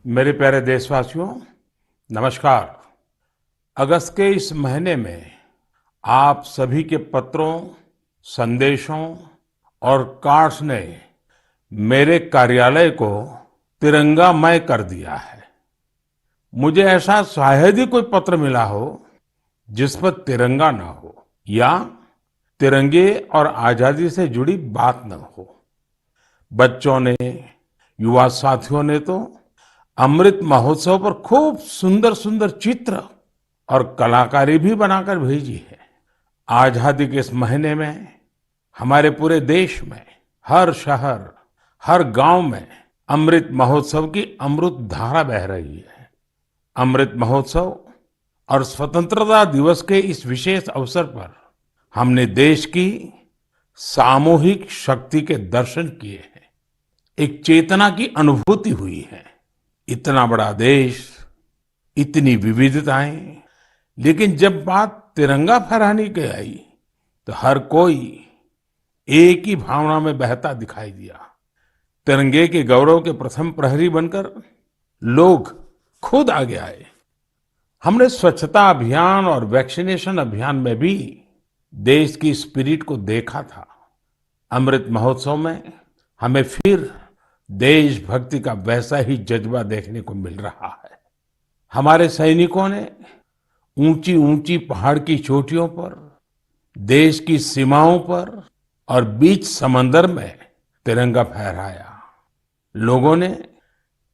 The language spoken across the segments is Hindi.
मेरे प्यारे देशवासियों, नमस्कार। अगस्त के इस महीने में आप सभी के पत्रों, संदेशों और कार्ड्स ने मेरे कार्यालय को तिरंगामय कर दिया है। मुझे ऐसा शायद ही कोई पत्र मिला हो जिस पर तिरंगा ना हो या तिरंगे और आजादी से जुड़ी बात न हो। बच्चों ने, युवा साथियों ने तो अमृत महोत्सव पर खूब सुंदर सुंदर चित्र और कलाकारी भी बनाकर भेजी है। आजादी के इस महीने में हमारे पूरे देश में हर शहर, हर गांव में अमृत महोत्सव की अमृत धारा बह रही है। अमृत महोत्सव और स्वतंत्रता दिवस के इस विशेष अवसर पर हमने देश की सामूहिक शक्ति के दर्शन किए हैं। एक चेतना की अनुभूति हुई है। इतना बड़ा देश, इतनी विविधताएं, लेकिन जब बात तिरंगा फहराने की आई तो हर कोई एक ही भावना में बहता दिखाई दिया। तिरंगे के गौरव के प्रथम प्रहरी बनकर लोग खुद आगे आए। हमने स्वच्छता अभियान और वैक्सीनेशन अभियान में भी देश की स्पिरिट को देखा था। अमृत महोत्सव में हमें फिर देशभक्ति का वैसा ही जज्बा देखने को मिल रहा है। हमारे सैनिकों ने ऊंची ऊंची पहाड़ की चोटियों पर, देश की सीमाओं पर और बीच समंदर में तिरंगा फहराया। लोगों ने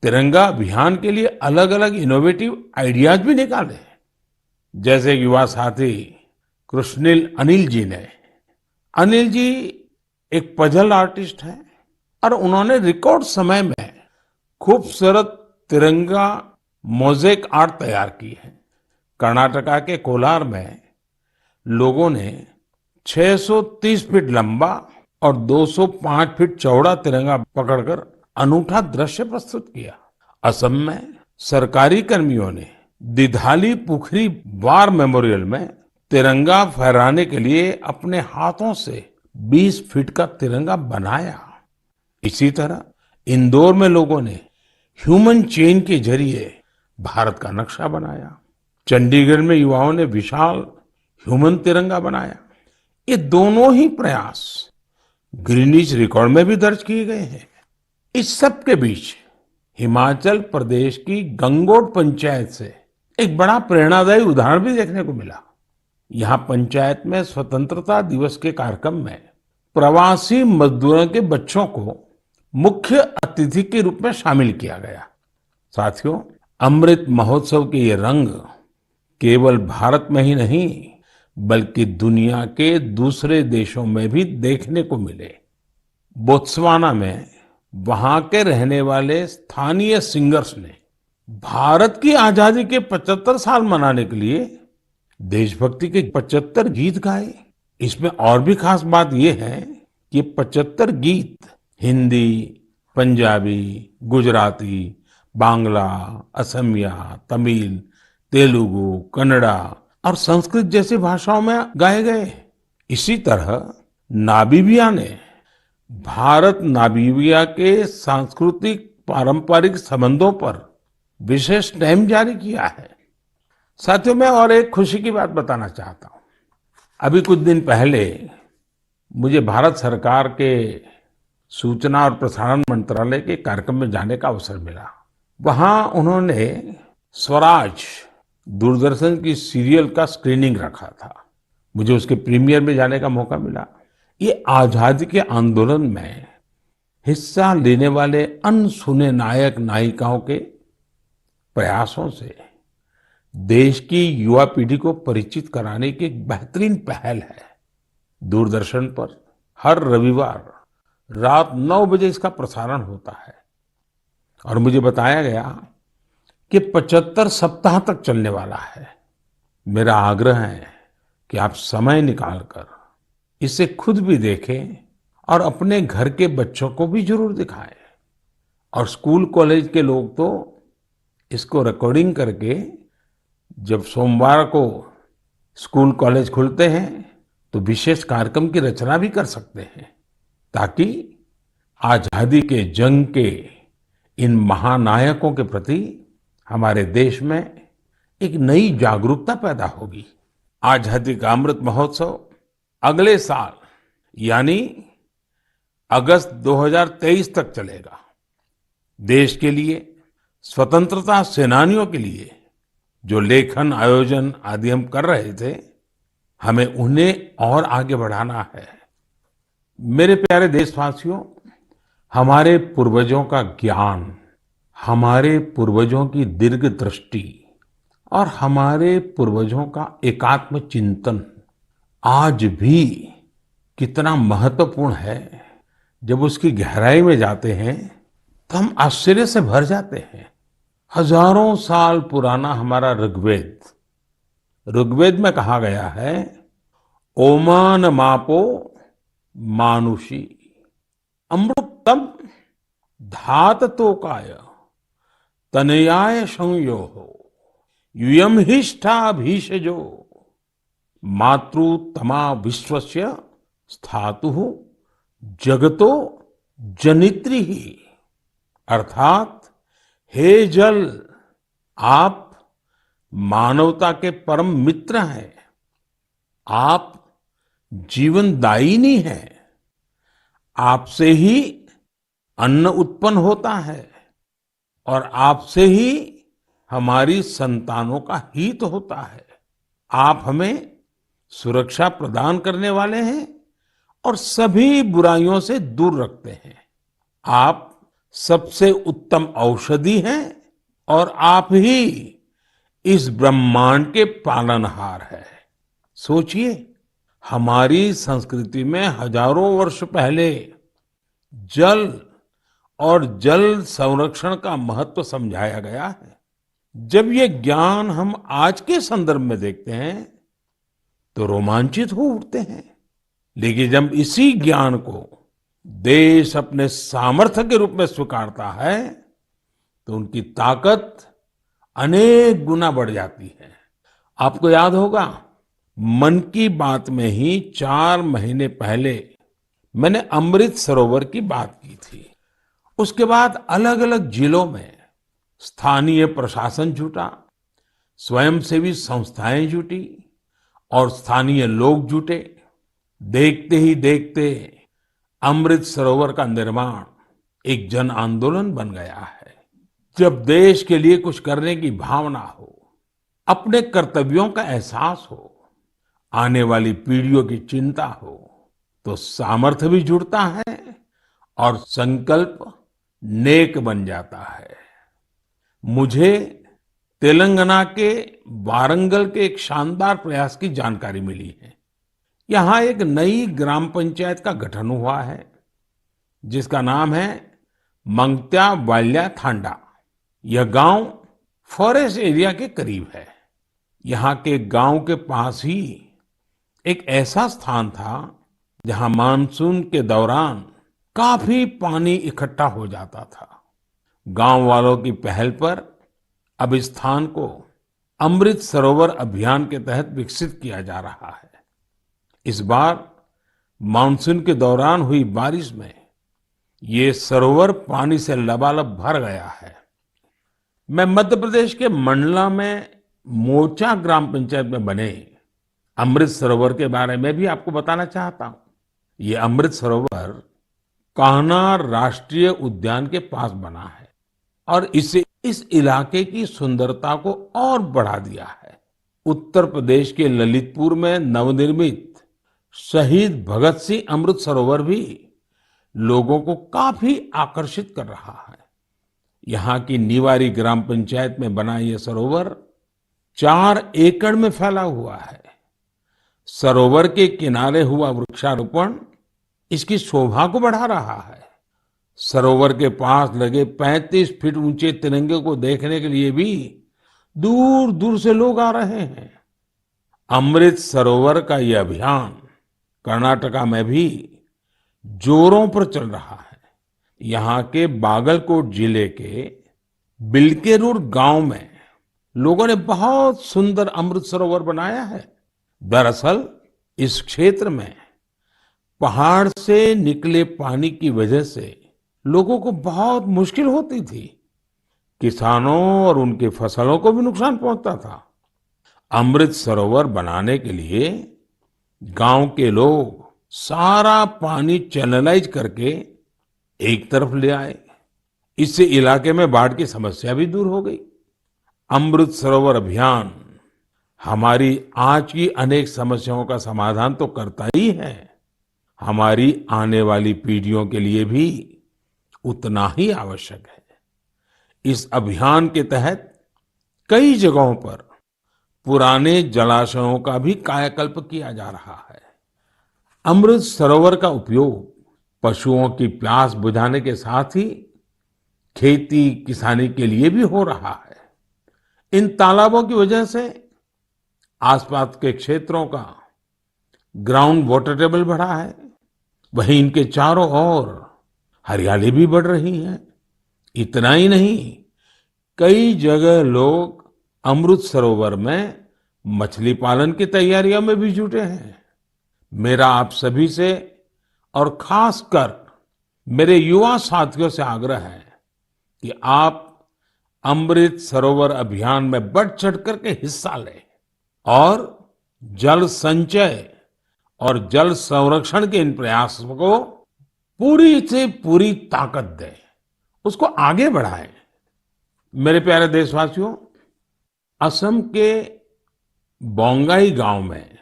तिरंगा अभियान के लिए अलग अलग इनोवेटिव आइडियाज भी निकाले। जैसे युवा साथी कृष्णिल अनिल जी ने। अनिल जी एक पजल आर्टिस्ट हैं और उन्होंने रिकॉर्ड समय में खूबसूरत तिरंगा मोज़ेक आर्ट तैयार की है। कर्नाटका के कोलार में लोगों ने 630 फीट लंबा और 205 फीट चौड़ा तिरंगा पकड़कर अनूठा दृश्य प्रस्तुत किया। असम में सरकारी कर्मियों ने दिधाली पुखरी वार मेमोरियल में तिरंगा फहराने के लिए अपने हाथों से 20 फीट का तिरंगा बनाया। इसी तरह इंदौर में लोगों ने ह्यूमन चेन के जरिए भारत का नक्शा बनाया। चंडीगढ़ में युवाओं ने विशाल ह्यूमन तिरंगा बनाया। ये दोनों ही प्रयास ग्रीनिच रिकॉर्ड में भी दर्ज किए गए हैं। इस सब के बीच हिमाचल प्रदेश की गंगोट पंचायत से एक बड़ा प्रेरणादायी उदाहरण भी देखने को मिला। यहाँ पंचायत में स्वतंत्रता दिवस के कार्यक्रम में प्रवासी मजदूरों के बच्चों को मुख्य अतिथि के रूप में शामिल किया गया। साथियों, अमृत महोत्सव के ये रंग केवल भारत में ही नहीं बल्कि दुनिया के दूसरे देशों में भी देखने को मिले। बोत्सवाना में वहां के रहने वाले स्थानीय सिंगर्स ने भारत की आजादी के 75 साल मनाने के लिए देशभक्ति के 75 गीत गाए। इसमें और भी खास बात यह है कि 75 गीत हिंदी, पंजाबी, गुजराती, बांग्ला, असमिया, तमिल, तेलुगु, कन्नड़ा और संस्कृत जैसी भाषाओं में गाए गए। इसी तरह नामीबिया ने भारत नामीबिया के सांस्कृतिक पारंपरिक संबंधों पर विशेष स्टैम्प जारी किया है। साथियों, मैं और एक खुशी की बात बताना चाहता हूं। अभी कुछ दिन पहले मुझे भारत सरकार के सूचना और प्रसारण मंत्रालय के कार्यक्रम में जाने का अवसर मिला। वहां उन्होंने स्वराज दूरदर्शन की सीरियल का स्क्रीनिंग रखा था। मुझे उसके प्रीमियर में जाने का मौका मिला। ये आजादी के आंदोलन में हिस्सा लेने वाले अनसुने नायक नायिकाओं के प्रयासों से देश की युवा पीढ़ी को परिचित कराने की एक बेहतरीन पहल है। दूरदर्शन पर हर रविवार रात 9 बजे इसका प्रसारण होता है और मुझे बताया गया कि 75 सप्ताह तक चलने वाला है। मेरा आग्रह है कि आप समय निकालकर इसे खुद भी देखें और अपने घर के बच्चों को भी जरूर दिखाएं। और स्कूल कॉलेज के लोग तो इसको रिकॉर्डिंग करके जब सोमवार को स्कूल कॉलेज खुलते हैं तो विशेष कार्यक्रम की रचना भी कर सकते हैं, ताकि आजादी के जंग के इन महानायकों के प्रति हमारे देश में एक नई जागरूकता पैदा होगी। आजादी का अमृत महोत्सव अगले साल यानी अगस्त 2023 तक चलेगा। देश के लिए, स्वतंत्रता सेनानियों के लिए जो लेखन, आयोजन आदि हम कर रहे थे, हमें उन्हें और आगे बढ़ाना है। मेरे प्यारे देशवासियों, हमारे पूर्वजों का ज्ञान, हमारे पूर्वजों की दीर्घ दृष्टि और हमारे पूर्वजों का एकात्म चिंतन आज भी कितना महत्वपूर्ण है। जब उसकी गहराई में जाते हैं तो हम आश्चर्य से भर जाते हैं। हजारों साल पुराना हमारा ऋग्वेद में कहा गया है, ओमान मापो मानुषी अमृतम धाततोकाय तनयाय संयो यूयम हिष्ठा भीषजो मातृतमा विश्वस्य स्थातु जगतो जनित्री ही। अर्थात हे जल, आप मानवता के परम मित्र हैं, आप जीवनदायिनी हैं, आपसे ही अन्न उत्पन्न होता है और आपसे ही हमारी संतानों का हित होता है। आप हमें सुरक्षा प्रदान करने वाले हैं और सभी बुराइयों से दूर रखते हैं। आप सबसे उत्तम औषधि हैं और आप ही इस ब्रह्मांड के पालनहार हैं। सोचिए, हमारी संस्कृति में हजारों वर्ष पहले जल और जल संरक्षण का महत्व समझाया गया है। जब ये ज्ञान हम आज के संदर्भ में देखते हैं तो रोमांचित हो उठते हैं, लेकिन जब इसी ज्ञान को देश अपने सामर्थ्य के रूप में स्वीकारता है तो उनकी ताकत अनेक गुना बढ़ जाती है। आपको याद होगा, मन की बात में ही 4 महीने पहले मैंने अमृत सरोवर की बात की थी। उसके बाद अलग अलग जिलों में स्थानीय प्रशासन जुटा, स्वयंसेवी संस्थाएं जुटी और स्थानीय लोग जुटे। देखते ही देखते अमृत सरोवर का निर्माण एक जन आंदोलन बन गया है। जब देश के लिए कुछ करने की भावना हो, अपने कर्तव्यों का एहसास हो, आने वाली पीढ़ियों की चिंता हो, तो सामर्थ्य भी जुड़ता है और संकल्प नेक बन जाता है। मुझे तेलंगाना के वारंगल के एक शानदार प्रयास की जानकारी मिली है। यहाँ एक नई ग्राम पंचायत का गठन हुआ है जिसका नाम है मंगत्या वाल्या थांडा। यह गांव फॉरेस्ट एरिया के करीब है। यहाँ के गांव के पास ही एक ऐसा स्थान था जहाँ मानसून के दौरान काफी पानी इकट्ठा हो जाता था। गांव वालों की पहल पर अब इस स्थान को अमृत सरोवर अभियान के तहत विकसित किया जा रहा है। इस बार मानसून के दौरान हुई बारिश में ये सरोवर पानी से लबालब भर गया है। मैं मध्य प्रदेश के मंडला में मोचा ग्राम पंचायत में बने अमृत सरोवर के बारे में भी आपको बताना चाहता हूँ। ये अमृत सरोवर कान्हा राष्ट्रीय उद्यान के पास बना है और इसे इस इलाके की सुंदरता को और बढ़ा दिया है। उत्तर प्रदेश के ललितपुर में नवनिर्मित शहीद भगत सिंह अमृत सरोवर भी लोगों को काफी आकर्षित कर रहा है। यहाँ की निवारी ग्राम पंचायत में बना यह सरोवर 4 एकड़ में फैला हुआ है। सरोवर के किनारे हुआ वृक्षारोपण इसकी शोभा को बढ़ा रहा है। सरोवर के पास लगे 35 फीट ऊंचे तिरंगे को देखने के लिए भी दूर दूर से लोग आ रहे हैं। अमृत सरोवर का यह अभियान कर्नाटका में भी जोरों पर चल रहा है। यहाँ के बागलकोट जिले के बिलकेरूर गांव में लोगों ने बहुत सुंदर अमृत सरोवर बनाया है। दरअसल इस क्षेत्र में पहाड़ से निकले पानी की वजह से लोगों को बहुत मुश्किल होती थी। किसानों और उनकी फसलों को भी नुकसान पहुंचता था। अमृत सरोवर बनाने के लिए गांव के लोग सारा पानी चैनलाइज करके एक तरफ ले आए। इससे इलाके में बाढ़ की समस्या भी दूर हो गई। अमृत सरोवर अभियान हमारी आज की अनेक समस्याओं का समाधान तो करता ही है, हमारी आने वाली पीढ़ियों के लिए भी उतना ही आवश्यक है। इस अभियान के तहत कई जगहों पर पुराने जलाशयों का भी कायाकल्प किया जा रहा है। अमृत सरोवर का उपयोग पशुओं की प्यास बुझाने के साथ ही खेती किसानी के लिए भी हो रहा है। इन तालाबों की वजह से आसपास के क्षेत्रों का ग्राउंड वाटर टेबल बढ़ा है, वहीं इनके चारों ओर हरियाली भी बढ़ रही है। इतना ही नहीं, कई जगह लोग अमृत सरोवर में मछली पालन की तैयारियों में भी जुटे हैं। मेरा आप सभी से और खासकर मेरे युवा साथियों से आग्रह है कि आप अमृत सरोवर अभियान में बढ़ चढ़ करके हिस्सा लें और जल संचय और जल संरक्षण के इन प्रयासों को पूरी से पूरी ताकत दें, उसको आगे बढ़ाएं। मेरे प्यारे देशवासियों, असम के बोंगाई गांव में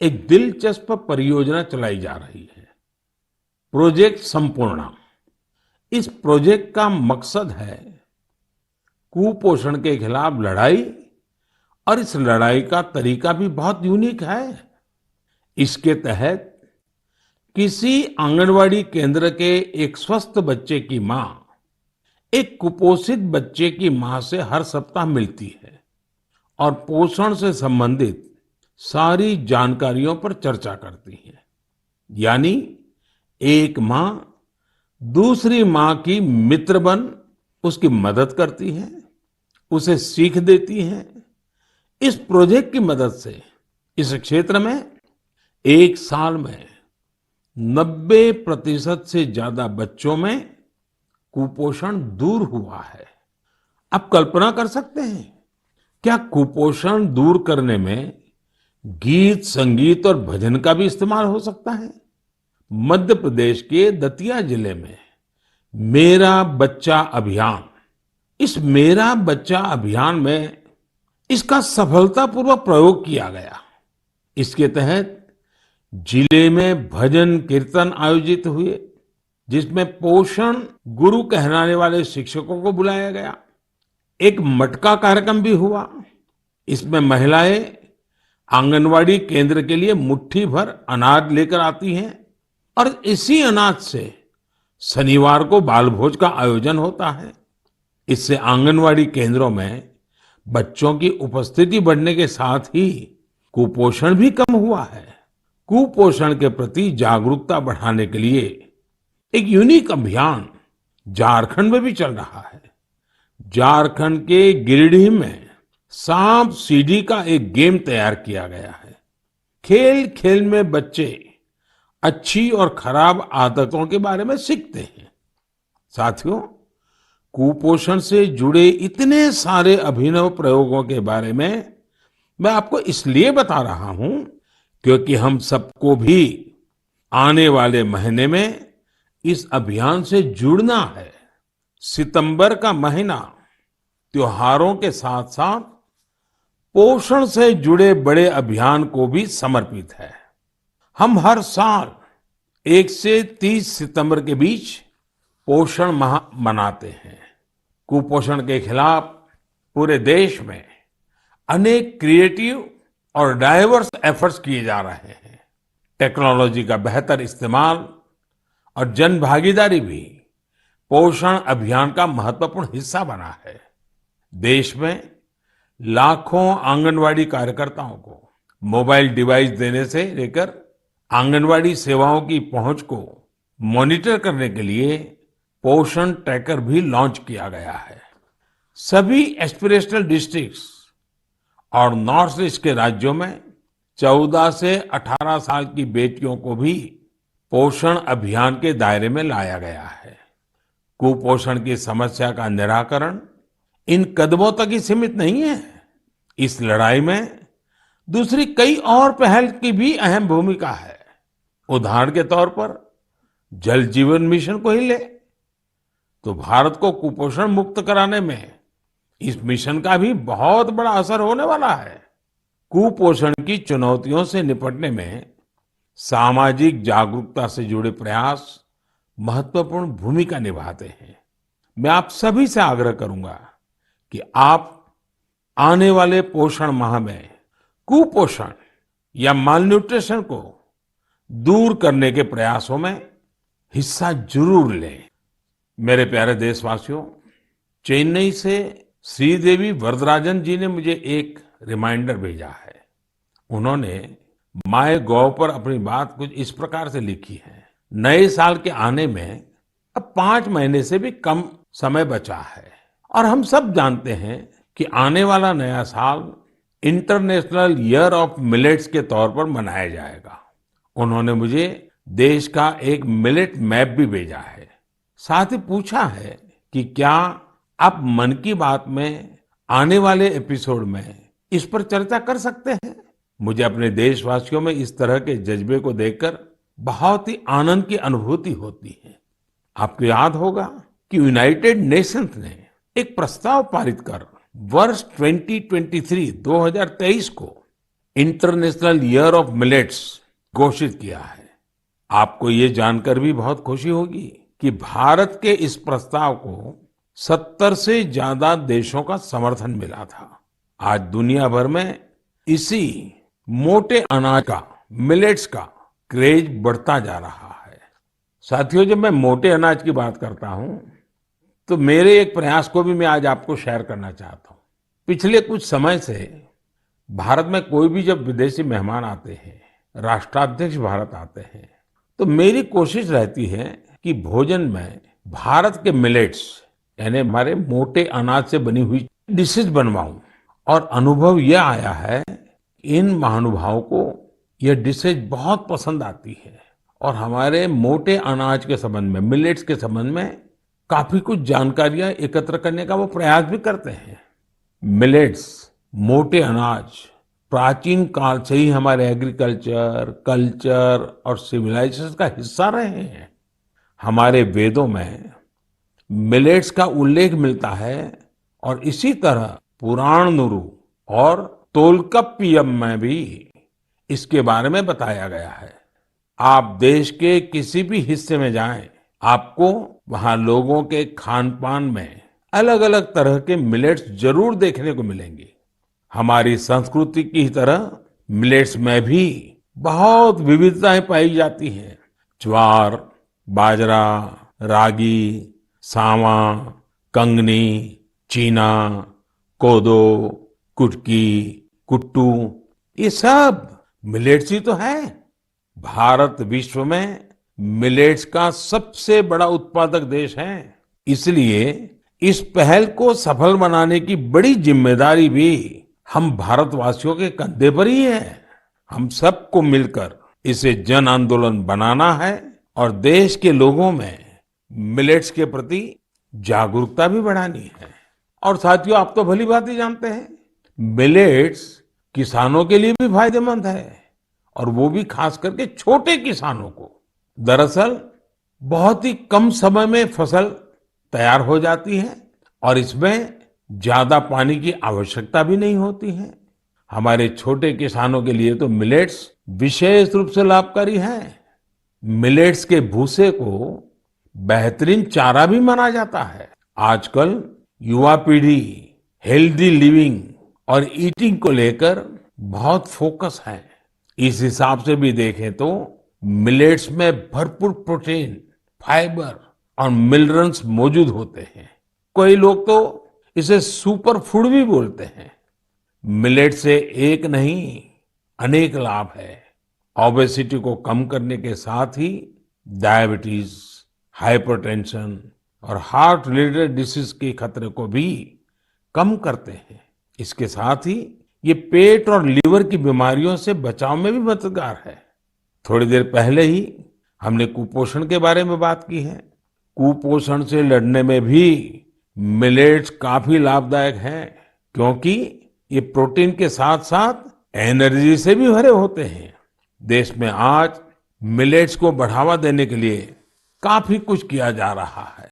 एक दिलचस्प परियोजना चलाई जा रही है, प्रोजेक्ट संपूर्णा। इस प्रोजेक्ट का मकसद है कुपोषण के खिलाफ लड़ाई, और इस लड़ाई का तरीका भी बहुत यूनिक है। इसके तहत किसी आंगनवाड़ी केंद्र के एक स्वस्थ बच्चे की मां एक कुपोषित बच्चे की मां से हर सप्ताह मिलती है और पोषण से संबंधित सारी जानकारियों पर चर्चा करती है। यानी एक मां दूसरी मां की मित्र बन उसकी मदद करती है, उसे सीख देती है। इस प्रोजेक्ट की मदद से इस क्षेत्र में एक साल में 90% से ज्यादा बच्चों में कुपोषण दूर हुआ है। आप कल्पना कर सकते हैं, क्या कुपोषण दूर करने में गीत संगीत और भजन का भी इस्तेमाल हो सकता है? मध्य प्रदेश के दतिया जिले में मेरा बच्चा अभियान, इस मेरा बच्चा अभियान में इसका सफलतापूर्वक प्रयोग किया गया। इसके तहत जिले में भजन कीर्तन आयोजित हुए, जिसमें पोषण गुरु कहलाने वाले शिक्षकों को बुलाया गया। एक मटका कार्यक्रम भी हुआ। इसमें महिलाएं आंगनवाड़ी केंद्र के लिए मुट्ठी भर अनाज लेकर आती हैं और इसी अनाज से शनिवार को बाल भोज का आयोजन होता है। इससे आंगनवाड़ी केंद्रों में बच्चों की उपस्थिति बढ़ने के साथ ही कुपोषण भी कम हुआ है। कुपोषण के प्रति जागरूकता बढ़ाने के लिए एक यूनिक अभियान झारखंड में भी चल रहा है। झारखंड के गिरिडीह में सांप सीढ़ी का एक गेम तैयार किया गया है। खेल खेल में बच्चे अच्छी और खराब आदतों के बारे में सीखते हैं। साथियों, कुपोषण से जुड़े इतने सारे अभिनव प्रयोगों के बारे में मैं आपको इसलिए बता रहा हूं क्योंकि हम सबको भी आने वाले महीने में इस अभियान से जुड़ना है। सितंबर का महीना त्योहारों के साथ साथ पोषण से जुड़े बड़े अभियान को भी समर्पित है। हम हर साल 1 से 30 सितंबर के बीच पोषण माह मनाते हैं। कुपोषण के खिलाफ पूरे देश में अनेक क्रिएटिव और डाइवर्स एफर्ट्स किए जा रहे हैं। टेक्नोलॉजी का बेहतर इस्तेमाल और जन भागीदारी भी पोषण अभियान का महत्वपूर्ण हिस्सा बना है। देश में लाखों आंगनवाड़ी कार्यकर्ताओं को मोबाइल डिवाइस देने से लेकर आंगनवाड़ी सेवाओं की पहुंच को मॉनिटर करने के लिए पोषण ट्रैकर भी लॉन्च किया गया है। सभी एस्पिरेशनल डिस्ट्रिक्ट्स और नॉर्थ ईस्ट के राज्यों में 14 से 18 साल की बेटियों को भी पोषण अभियान के दायरे में लाया गया है। कुपोषण की समस्या का निराकरण इन कदमों तक ही सीमित नहीं है। इस लड़ाई में दूसरी कई और पहल की भी अहम भूमिका है। उदाहरण के तौर पर जल जीवन मिशन को ही ले तो भारत को कुपोषण मुक्त कराने में इस मिशन का भी बहुत बड़ा असर होने वाला है। कुपोषण की चुनौतियों से निपटने में सामाजिक जागरूकता से जुड़े प्रयास महत्वपूर्ण भूमिका निभाते हैं। मैं आप सभी से आग्रह करूंगा कि आप आने वाले पोषण माह में कुपोषण या मालन्यूट्रिशन को दूर करने के प्रयासों में हिस्सा जरूर लें। मेरे प्यारे देशवासियों, चेन्नई से श्रीदेवी वरदराजन जी ने मुझे एक रिमाइंडर भेजा है। उन्होंने माय गॉव पर अपनी बात कुछ इस प्रकार से लिखी है। नए साल के आने में अब 5 महीने से भी कम समय बचा है और हम सब जानते हैं कि आने वाला नया साल इंटरनेशनल ईयर ऑफ मिलेट्स के तौर पर मनाया जाएगा। उन्होंने मुझे देश का एक मिलेट मैप भी भेजा है। साथ ही पूछा है कि क्या आप मन की बात में आने वाले एपिसोड में इस पर चर्चा कर सकते हैं। मुझे अपने देशवासियों में इस तरह के जज्बे को देखकर बहुत ही आनंद की अनुभूति होती है। आपको याद होगा कि यूनाइटेड नेशंस ने एक प्रस्ताव पारित कर वर्ष 2023 को इंटरनेशनल ईयर ऑफ मिलेट्स घोषित किया है। आपको ये जानकर भी बहुत खुशी होगी कि भारत के इस प्रस्ताव को 70 से ज्यादा देशों का समर्थन मिला था। आज दुनिया भर में इसी मोटे अनाज का, मिलेट्स का क्रेज बढ़ता जा रहा है। साथियों, जब मैं मोटे अनाज की बात करता हूं तो मेरे एक प्रयास को भी मैं आज आपको शेयर करना चाहता हूं। पिछले कुछ समय से भारत में कोई भी जब विदेशी मेहमान आते हैं, राष्ट्राध्यक्ष भारत आते हैं, तो मेरी कोशिश रहती है कि भोजन में भारत के मिलेट्स यानी हमारे मोटे अनाज से बनी हुई डिशेज बनवाऊं। और अनुभव यह आया है, इन महानुभावों को यह डिशेज बहुत पसंद आती है और हमारे मोटे अनाज के संबंध में, मिलेट्स के संबंध में काफी कुछ जानकारियां एकत्र करने का वो प्रयास भी करते हैं। मिलेट्स, मोटे अनाज प्राचीन काल से ही हमारे एग्रीकल्चर, कल्चर और सिविलाइजेशन का हिस्सा रहे हैं। हमारे वेदों में मिलेट्स का उल्लेख मिलता है और इसी तरह पुराणनुरु और तोल्काप्पियम में भी इसके बारे में बताया गया है। आप देश के किसी भी हिस्से में जाएं, आपको वहां लोगों के खान पान में अलग अलग तरह के मिलेट्स जरूर देखने को मिलेंगे। हमारी संस्कृति की तरह मिलेट्स में भी बहुत विविधताएं पाई जाती हैं। ज्वार, बाजरा, रागी, सावा, कंगनी, चीना, कोदो, कुटकी, कुट्टू, ये सब मिलेट्स ही तो है। भारत विश्व में मिलेट्स का सबसे बड़ा उत्पादक देश है। इसलिए इस पहल को सफल बनाने की बड़ी जिम्मेदारी भी हम भारतवासियों के कंधे पर ही है। हम सबको मिलकर इसे जन आंदोलन बनाना है और देश के लोगों में मिलेट्स के प्रति जागरूकता भी बढ़ानी है। और साथियों, आप तो भली बात ही जानते हैं, मिलेट्स किसानों के लिए भी फायदेमंद है और वो भी खास करके छोटे किसानों को। दरअसल बहुत ही कम समय में फसल तैयार हो जाती है और इसमें ज्यादा पानी की आवश्यकता भी नहीं होती है। हमारे छोटे किसानों के लिए तो मिलेट्स विशेष रूप से लाभकारी है। मिलेट्स के भूसे को बेहतरीन चारा भी माना जाता है। आजकल युवा पीढ़ी हेल्दी लिविंग और ईटिंग को लेकर बहुत फोकस है। इस हिसाब से भी देखें तो मिलेट्स में भरपूर प्रोटीन, फाइबर और मिनरल्स मौजूद होते हैं। कई लोग तो इसे सुपर फूड भी बोलते हैं। मिलेट से एक नहीं, अनेक लाभ है। ओबेसिटी को कम करने के साथ ही डायबिटीज, हाइपरटेंशन और हार्ट रिलेटेड डिसीज के खतरे को भी कम करते हैं। इसके साथ ही ये पेट और लीवर की बीमारियों से बचाव में भी मददगार है। थोड़ी देर पहले ही हमने कुपोषण के बारे में बात की है। कुपोषण से लड़ने में भी मिलेट्स काफी लाभदायक है, क्योंकि ये प्रोटीन के साथ साथ एनर्जी से भी भरे होते हैं। देश में आज मिलेट्स को बढ़ावा देने के लिए काफी कुछ किया जा रहा है।